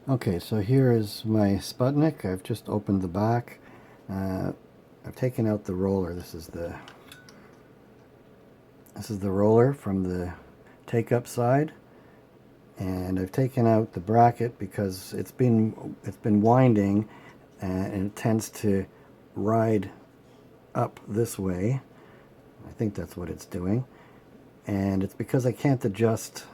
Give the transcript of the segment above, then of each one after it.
Okay, so here is my Sputnik. I've just opened the back. I've taken out the roller. This is the roller from the take-up side, and I've taken out the bracket because it's been winding, and it tends to ride up this way. I think that's what it's doing, and it's because I can't adjust.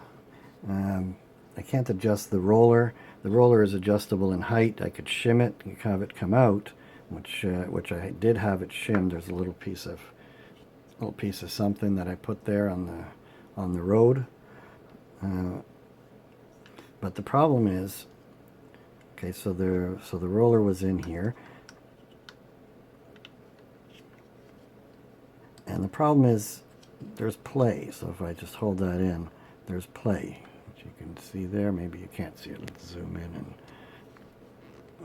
I can't adjust the roller. The roller is adjustable in height. I could shim it and have it come out, which I did have it shimmed. There's a little piece of something that I put there on the road. But the problem is, okay, so the roller was in here, and the problem is there's play. So if I just hold that in, there's play. You can see there. Maybe you can't see it. Let's zoom in and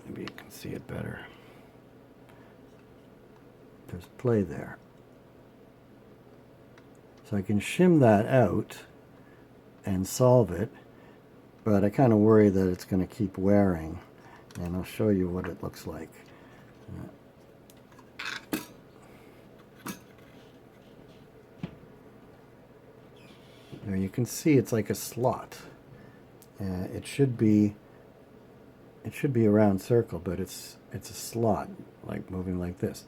maybe you can see it better. There's play there. So I can shim that out and solve it, but I kind of worry that it's going to keep wearing, and I'll show you what it looks like. There you can see it's like a slot. It should be a round circle, but it's a slot, like moving like this.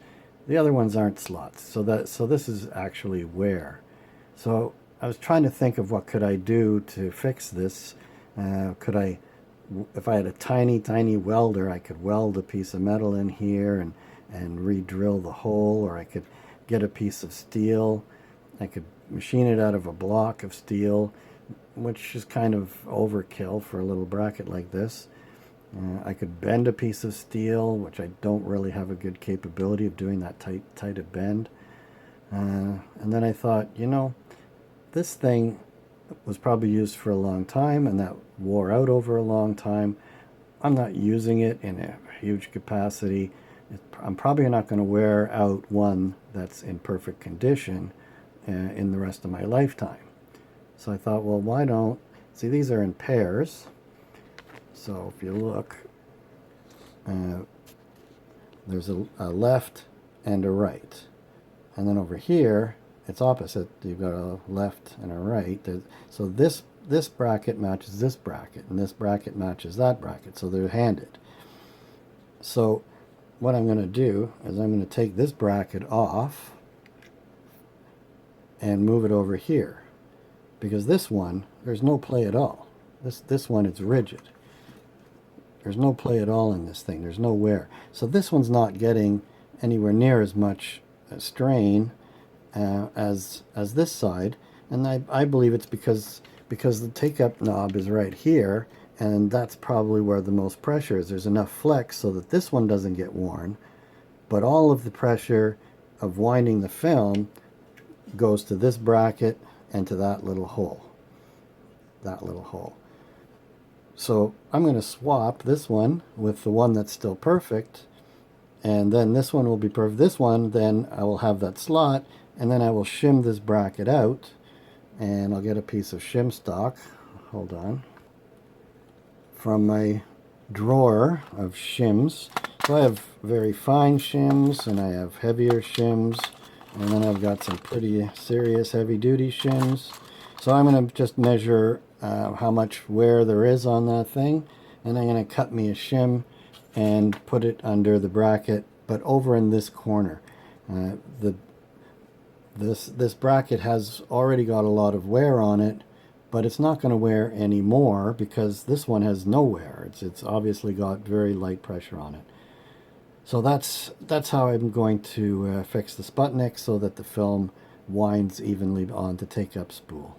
The other ones aren't slots, so this is actually wear. So I was trying to think of what could I do to fix this. If I had a tiny welder, I could weld a piece of metal in here and re-drill the hole, or I could get a piece of steel. I could machine it out of a block of steel, which is kind of overkill for a little bracket like this. I could bend a piece of steel, which I don't really have a good capability of doing that tight a bend. And then I thought, this thing was probably used for a long time, and that wore out over a long time. I'm not using it in a huge capacity. I'm probably not going to wear out one that's in perfect condition in the rest of my lifetime. So I thought, well, why don't, see, these are in pairs. So if you look, there's a left and a right. And then over here, it's opposite. You've got a left and a right. So this bracket matches this bracket, and this bracket matches that bracket. So they're handed. So what I'm going to do is I'm going to take this bracket off and move it over here, because this one, there's no play at all. This one, it's rigid. There's no play at all in this thing. There's no wear. So this one's not getting anywhere near as much strain as this side, and I believe it's because the take-up knob is right here, and that's probably where the most pressure is. There's enough flex so that this one doesn't get worn, but all of the pressure of winding the film goes to this bracket and to that little hole. So I'm going to swap this one with the one that's still perfect, and then this one will be perfect. This one, then I will have that slot, and then I will shim this bracket out, and I'll get a piece of shim stock. Hold on. From my drawer of shims. So I have very fine shims, and I have heavier shims, and then I've got some pretty serious heavy-duty shims. So I'm going to just measure how much wear there is on that thing, and I'm going to cut me a shim and put it under the bracket, but over in this corner. This bracket has already got a lot of wear on it, but it's not going to wear anymore because this one has no wear. It's obviously got very light pressure on it. So that's how I'm going to fix the Sputnik so that the film winds evenly on the take-up spool.